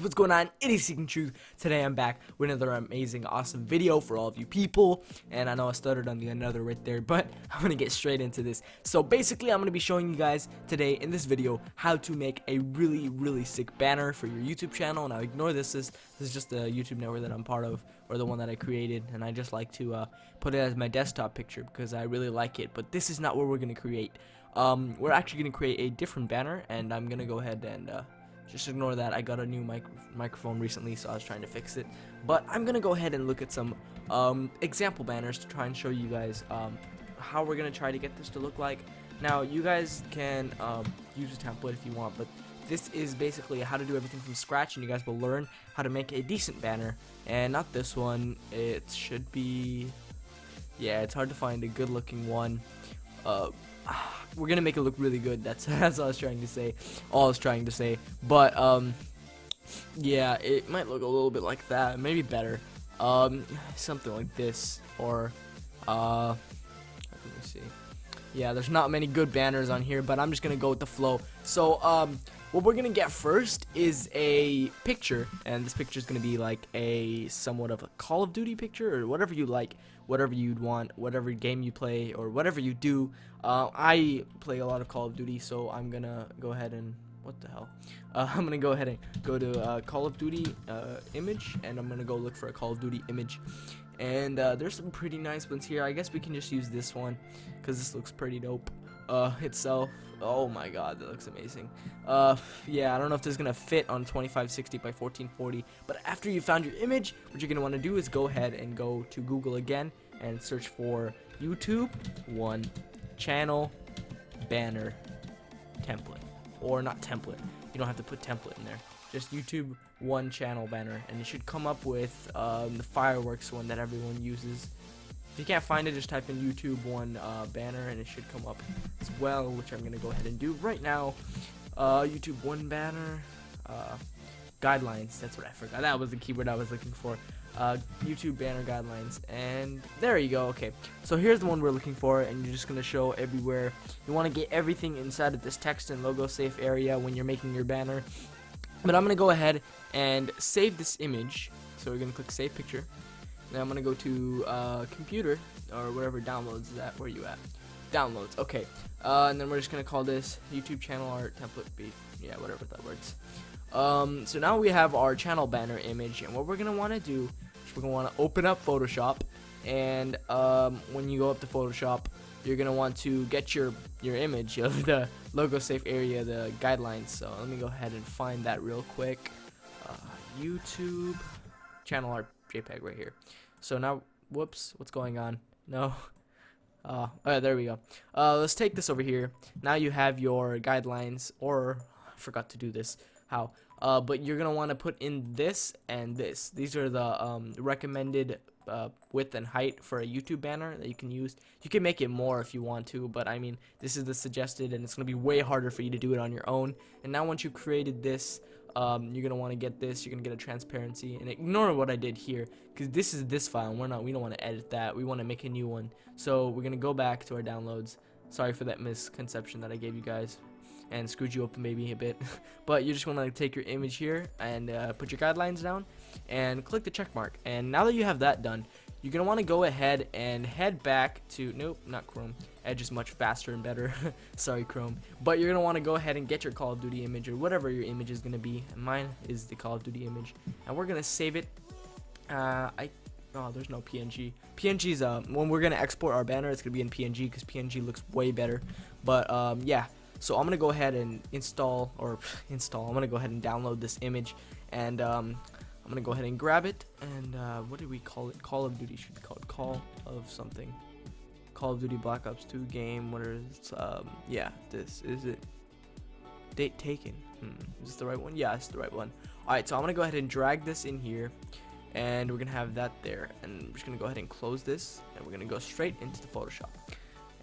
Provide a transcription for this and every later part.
what's going on? It is Seeking Truth. Today I'm back with another amazing, awesome video for all of you people. And I know I stuttered on the another right there, but I'm going to get straight into this. So basically, I'm going to be showing you guys today in this video how to make a really sick banner for your YouTube channel. Now ignore this is just the YouTube network that I'm part of, or the one that I created, and I just like to put it as my desktop picture because I really like it. But this is not what we're going to create. We're actually going to create a different banner, and I'm going to go ahead and just ignore that. I got a new microphone recently, so I was trying to fix it. But I'm going to go ahead and look at some example banners to try and show you guys how we're going to try to get this to look like. Now, you guys can use a template if you want, but this is basically how to do everything from scratch, and you guys will learn how to make a decent banner. And not this one. It should be... yeah, it's hard to find a good-looking one. We're gonna make it look really good. That's all I was trying to say. But yeah, it might look a little bit like that. Maybe better. Something like this, or let me see. Yeah, there's not many good banners on here, but I'm just gonna go with the flow. So what we're gonna get first is a picture, and this picture is gonna be like a somewhat of a Call of Duty picture, or whatever you like, whatever you'd want, whatever game you play, or whatever you do. I play a lot of Call of Duty, so I'm gonna go ahead and what the hell? I'm gonna go ahead and go to Call of Duty image, and I'm gonna go look for a Call of Duty image. And there's some pretty nice ones here. I guess we can just use this one because this looks pretty dope itself. Oh my god, that looks amazing. Yeah, I don't know if this is gonna fit on 2560 by 1440, but after you found your image, what you're gonna want to do is go ahead and go to Google again and search for YouTube 1 channel banner template, or not template. You don't have to put template in there. Just YouTube 1 channel banner, and you should come up with the fireworks one that everyone uses. If you can't find it, just type in YouTube 1 banner, and it should come up as well, which I'm gonna go ahead and do right now. YouTube 1 banner guidelines. That's what I forgot. That was the keyword I was looking for. YouTube banner guidelines, and there you go. Okay, so here's the one we're looking for, and you're just gonna show everywhere. You want to get everything inside of this text and logo safe area when you're making your banner. But I'm gonna go ahead and save this image. So we're gonna click save picture. Now I'm gonna go to computer, or whatever downloads is at. Where you at? Downloads. Okay. And then we're just gonna call this YouTube channel art template B. Yeah, whatever that works. So now we have our channel banner image, and what we're gonna want to do is we're gonna want to open up Photoshop, and when you go up to Photoshop, you're gonna want to get your image of the logo safe area, the guidelines. So let me go ahead and find that real quick. YouTube channel art JPEG right here. So now, whoops, what's going on? No. Alright, there we go. Let's take this over here. Now you have your guidelines, or I forgot to do this. How? But you're gonna want to put in this and this. These are the recommended width and height for a YouTube banner that you can use. You can make it more if you want to, but I mean, this is the suggested, and it's gonna be way harder for you to do it on your own. And now once you created this, you're gonna want to get this. You're gonna get a transparency, and ignore what I did here, because this is this file. And we don't want to edit that. We want to make a new one. So we're gonna go back to our downloads. Sorry for that misconception that I gave you guys and screwed you up maybe a bit. But you just want to take your image here and put your guidelines down and click the check mark. And now that you have that done, you're gonna want to go ahead and head back to, nope, not Chrome. Edge is much faster and better. Sorry, Chrome. But you're gonna want to go ahead and get your Call of Duty image, or whatever your image is gonna be. And mine is the Call of Duty image, and we're gonna save it. Oh, there's no PNG. PNG's when we're gonna export our banner, it's gonna be in PNG because PNG looks way better. But yeah. So I'm gonna go ahead and install. I'm gonna go ahead and download this image, and I'm gonna go ahead and grab it. And what do we call it? Call of Duty should be called Call of something. Call of Duty Black Ops 2 game. What is yeah, this is it. Date taken. Is this the right one? Yeah, it's the right one. All right, so I'm gonna go ahead and drag this in here, and we're gonna have that there. And we're just gonna go ahead and close this, and we're gonna go straight into the Photoshop.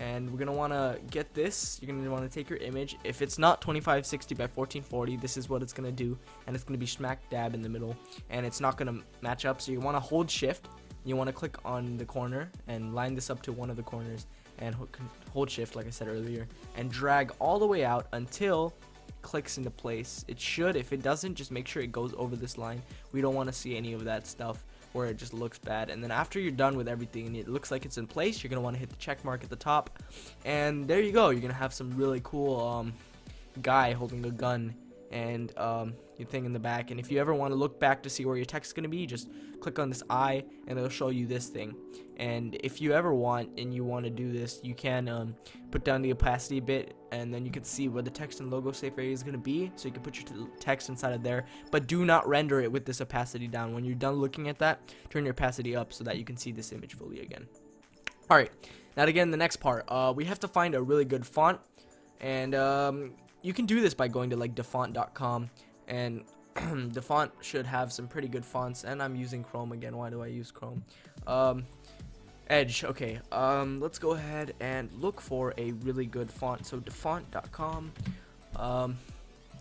And we're gonna wanna get this. You're gonna wanna take your image. If it's not 2560 by 1440, this is what it's gonna do, and it's gonna be smack dab in the middle, and it's not gonna match up. So you wanna hold shift. You wanna click on the corner and line this up to one of the corners, and hold shift, like I said earlier, and drag all the way out until clicks into place. It should. If it doesn't, just make sure it goes over this line. We don't want to see any of that stuff where it just looks bad. And then after you're done with everything and it looks like it's in place, you're gonna want to hit the check mark at the top, and there you go. You're gonna have some really cool guy holding a gun and your thing in the back. And if you ever want to look back to see where your text is going to be, just click on this eye and it'll show you this thing. And if you ever want and you want to do this, you can put down the opacity a bit, and then you can see where the text and logo safe area is going to be, so you can put your text inside of there. But do not render it with this opacity down. When you're done looking at that, turn your opacity up so that you can see this image fully again. Alright, now again, the next part, we have to find a really good font. And you can do this by going to like defont.com, and the font should have some pretty good fonts. And I'm using Chrome again. Why do I use Chrome? Edge. Okay, let's go ahead and look for a really good font. So defont.com,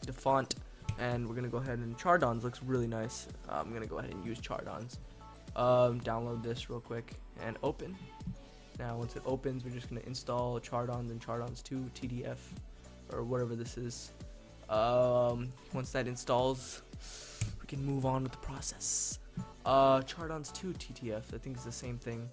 defont, and we're gonna go ahead and Chardons looks really nice. I'm gonna go ahead and use Chardons. Download this real quick and open. Now once it opens, we're just gonna install Chardons and Chardons 2 TDF or whatever this is. Once that installs, we can move on with the process. Chardons 2 TTF, I think it's the same thing.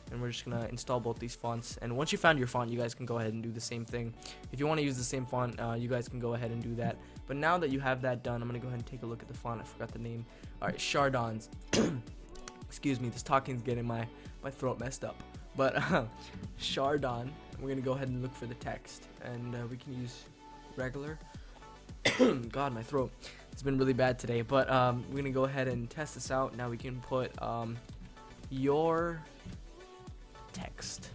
And we're just gonna install both these fonts. And once you found your font, you guys can go ahead and do the same thing. If you want to use the same font, you guys can go ahead and do that. But now that you have that done, I'm gonna go ahead and take a look at the font. I forgot the name. All right, Chardons. Excuse me, this talking's getting my throat messed up. But Chardon, we're gonna go ahead and look for the text, and we can use regular. God, my throat, it's been really bad today. But we're gonna go ahead and test this out. Now we can put your text.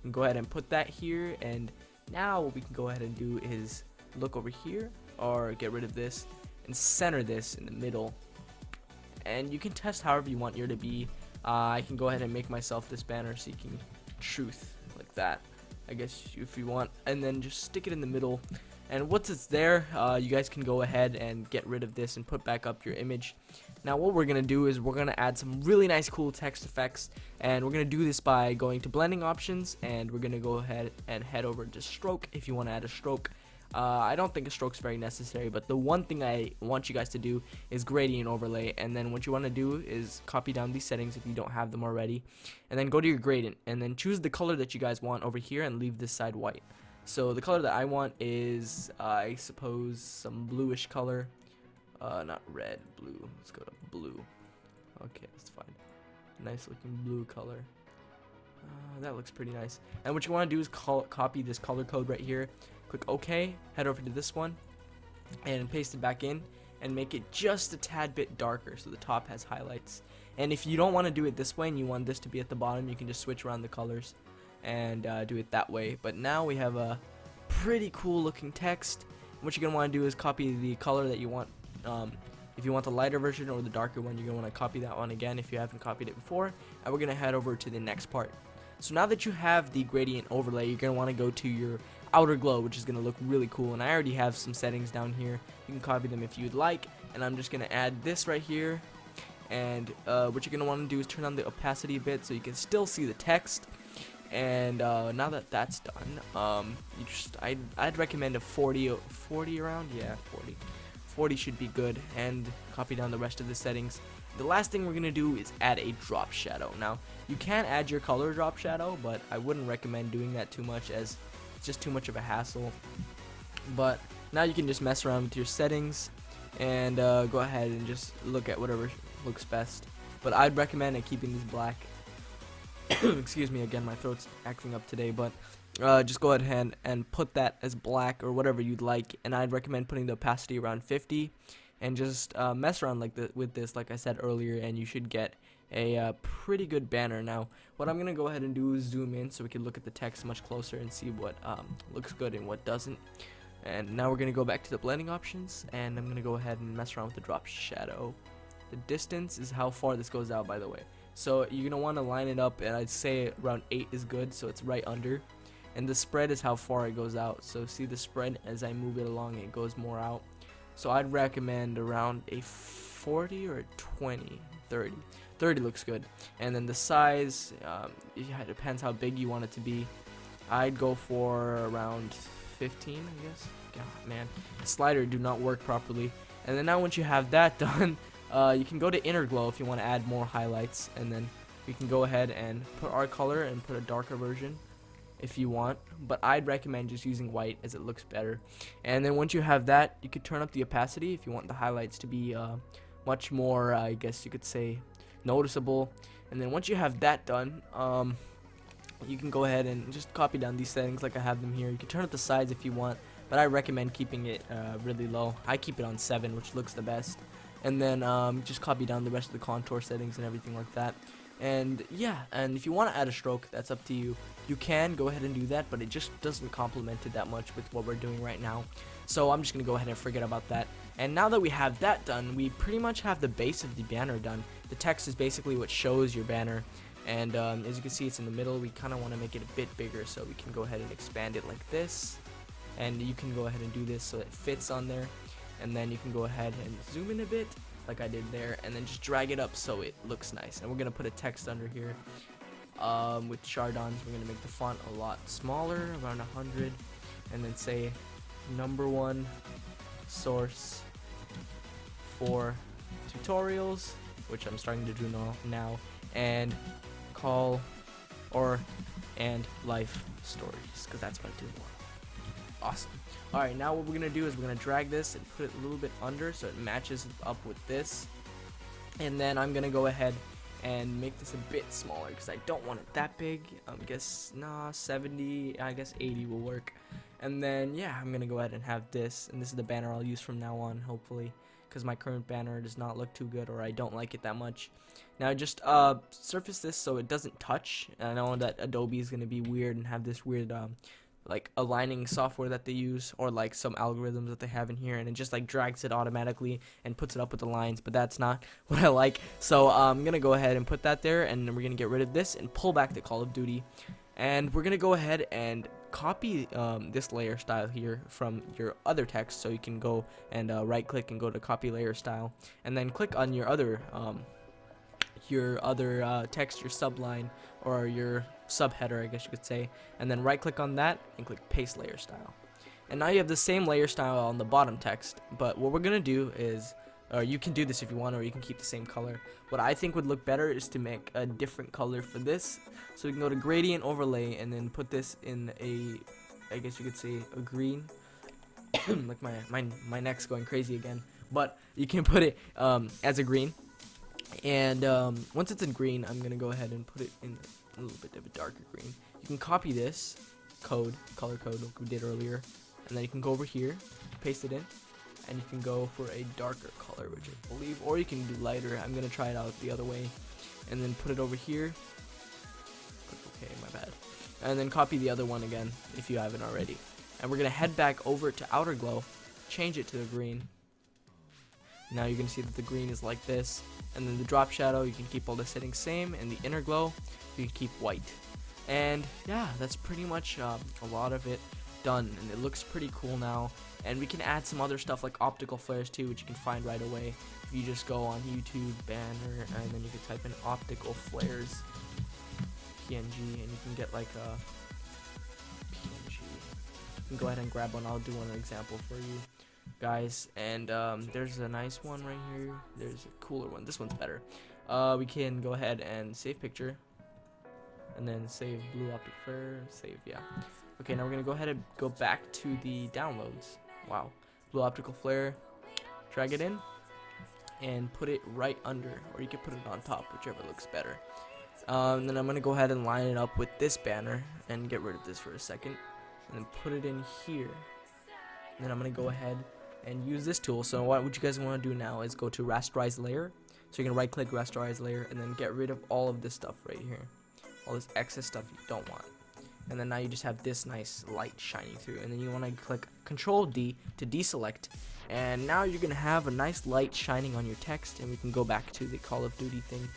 And go ahead and put that here, and now what we can go ahead and do is look over here, or get rid of this and center this in the middle. And you can test however you want your to be. I can go ahead and make myself this banner seeking truth like that, I guess, if you want, and then just stick it in the middle. And once it's there, you guys can go ahead and get rid of this and put back up your image. Now what we're gonna do is we're gonna add some really nice cool text effects, and we're gonna do this by going to blending options, and we're gonna go ahead and head over to stroke if you want to add a stroke. I don't think a stroke's very necessary, but the one thing I want you guys to do is gradient overlay. And then what you want to do is copy down these settings if you don't have them already, and then go to your gradient, and then choose the color that you guys want over here, and leave this side white. So the color that I want is, I suppose, some bluish color. Not red, blue. Let's go to blue. Okay, that's fine. Nice looking blue color. That looks pretty nice. And what you want to do is copy this color code right here. Click OK, head over to this one, and paste it back in, and make it just a tad bit darker so the top has highlights. And if you don't want to do it this way and you want this to be at the bottom, you can just switch around the colors and do it that way. But now we have a pretty cool looking text. What you're going to want to do is copy the color that you want. If you want the lighter version or the darker one, you're going to want to copy that one again if you haven't copied it before. And we're going to head over to the next part. So now that you have the gradient overlay, you're going to want to go to your outer glow, which is going to look really cool. And I already have some settings down here. You can copy them if you'd like. And I'm just going to add this right here. And what you're going to want to do is turn on the opacity a bit so you can still see the text. And now that that's done, I'd recommend a 40 around. Yeah, 40 should be good. And copy down the rest of the settings. The last thing we're going to do is add a drop shadow. Now, you can add your color drop shadow, but I wouldn't recommend doing that too much, as it's just too much of a hassle. But now you can just mess around with your settings and go ahead and just look at whatever looks best. But I'd recommend keeping this black. Excuse me again, my throat's acting up today, but just go ahead and put that as black or whatever you'd like. And I'd recommend putting the opacity around 50. And just mess around with this, like I said earlier, and you should get a pretty good banner. Now, what I'm gonna go ahead and do is zoom in so we can look at the text much closer and see what looks good and what doesn't. And now we're gonna go back to the blending options, and I'm gonna go ahead and mess around with the drop shadow. The distance is how far this goes out, by the way. So you're gonna want to line it up, and I'd say around 8 is good, so it's right under. And the spread is how far it goes out. So see the spread as I move it along, it goes more out. So I'd recommend around a 40 or a 20, 30. 30 looks good. And then the size, it depends how big you want it to be. I'd go for around 15, I guess. God, man, the slider do not work properly. And then now once you have that done, you can go to inner glow if you want to add more highlights, and then we can go ahead and put our color and put a darker version if you want, but I'd recommend just using white as it looks better. And then once you have that, you could turn up the opacity if you want the highlights to be much more, I guess you could say, noticeable. And then once you have that done, you can go ahead and just copy down these settings like I have them here. You can turn up the size if you want, but I recommend keeping it really low. I keep it on 7, which looks the best. And then just copy down the rest of the contour settings and everything like that. And yeah, and if you want to add a stroke, that's up to you. You can go ahead and do that, but it just doesn't complement it that much with what we're doing right now. So I'm just going to go ahead and forget about that. And now that we have that done, we pretty much have the base of the banner done. The text is basically what shows your banner. And as you can see, it's in the middle. We kind of want to make it a bit bigger, so we can go ahead and expand it like this. And you can go ahead and do this so it fits on there. And then you can go ahead and zoom in a bit, like I did there, and then just drag it up so it looks nice. And we're gonna put a text under here with chardons. We're gonna make the font a lot smaller, around 100, and then say #1 source for tutorials, which I'm starting to do now, and and life stories, because that's what I do more. Awesome. Alright, now what we're going to do is we're going to drag this and put it a little bit under so it matches up with this. And then I'm going to go ahead and make this a bit smaller because I don't want it that big. I guess, 70, I guess 80 will work. And then, yeah, I'm going to go ahead and have this. And this is the banner I'll use from now on, hopefully, because my current banner does not look too good, or I don't like it that much. Now just surface this so it doesn't touch. And I know that Adobe is going to be weird and have this weird like aligning software that they use, or like some algorithms that they have in here, and it just like drags it automatically and puts it up with the lines, but that's not what I like. So I'm gonna go ahead and put that there, and then we're gonna get rid of this and pull back the Call of Duty, and we're gonna go ahead and copy this layer style here from your other text. So you can go and right click and go to copy layer style, and then click on your other text, your subline, or your subheader, I guess you could say, and then right click on that and click paste layer style. And now you have the same layer style on the bottom text, but what we're gonna do is, or you can do this if you want, or you can keep the same color. What I think would look better is to make a different color for this. So we can go to gradient overlay and then put this in a, I guess you could say, a green. Like my neck's going crazy again, but you can put it as a green. And once it's in green, I'm gonna go ahead and put it in a little bit of a darker green. You can copy this color code like we did earlier, and then you can go over here, paste it in, and you can go for a darker color, which I believe, or you can do lighter. I'm gonna try it out the other way, and then put it over here. Okay, my bad. And then copy the other one again if you haven't already. And we're gonna head back over to outer glow, change it to the green. Now you're gonna see that the green is like this, and then the drop shadow, you can keep all the settings same, and the inner glow you can keep white. And yeah, that's pretty much a lot of it done, and it looks pretty cool now. And we can add some other stuff like optical flares too, which you can find right away if you just go on YouTube banner, and then you can type in optical flares PNG, and you can get like a PNG. You can go ahead and grab one. I'll do one example for you guys. And there's a nice one right here. There's a cooler one. This one's better. We can go ahead and save picture, and then save blue optic flare, save, yeah. Okay, now we're gonna go ahead and go back to the downloads. Wow, blue optical flare, drag it in, and put it right under, or you can put it on top, whichever looks better. And then I'm gonna go ahead and line it up with this banner, and get rid of this for a second, and then put it in here. And then I'm gonna go ahead and use this tool. So what you guys want to do now is go to rasterize layer. So you're gonna right click rasterize layer, and then get rid of all of this stuff right here, all this excess stuff you don't want. And then now you just have this nice light shining through, and then you want to click Control D to deselect, and now you're gonna have a nice light shining on your text. And we can go back to the Call of Duty thing,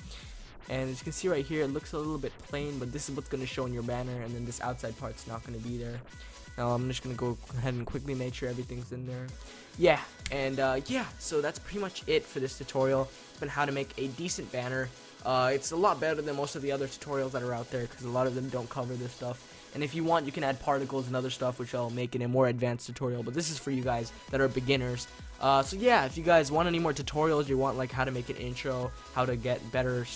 and as you can see right here, it looks a little bit plain, but this is what's gonna show in your banner, and then this outside part's not gonna be there. Now I'm just gonna go ahead and quickly make sure everything's in there. Yeah, and yeah, so that's pretty much it for this tutorial on how to make a decent banner It's a lot better than most of the other tutorials that are out there because a lot of them don't cover this stuff. And if you want, you can add particles and other stuff, which I'll make in a more advanced tutorial. But this is for you guys that are beginners. So yeah, if you guys want any more tutorials, you want like how to make an intro, how to get better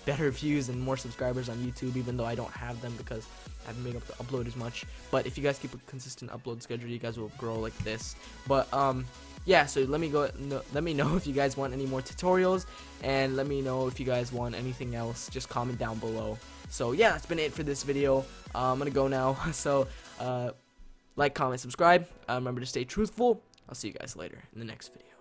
better views and more subscribers on YouTube, even though I don't have them because I haven't been able to upload as much. But if you guys keep a consistent upload schedule, you guys will grow like this. But yeah, so let me know if you guys want any more tutorials, and let me know if you guys want anything else. Just comment down below. So yeah, that's been it for this video. I'm gonna go now. So like, comment, subscribe. Remember to stay truthful. I'll see you guys later in the next video.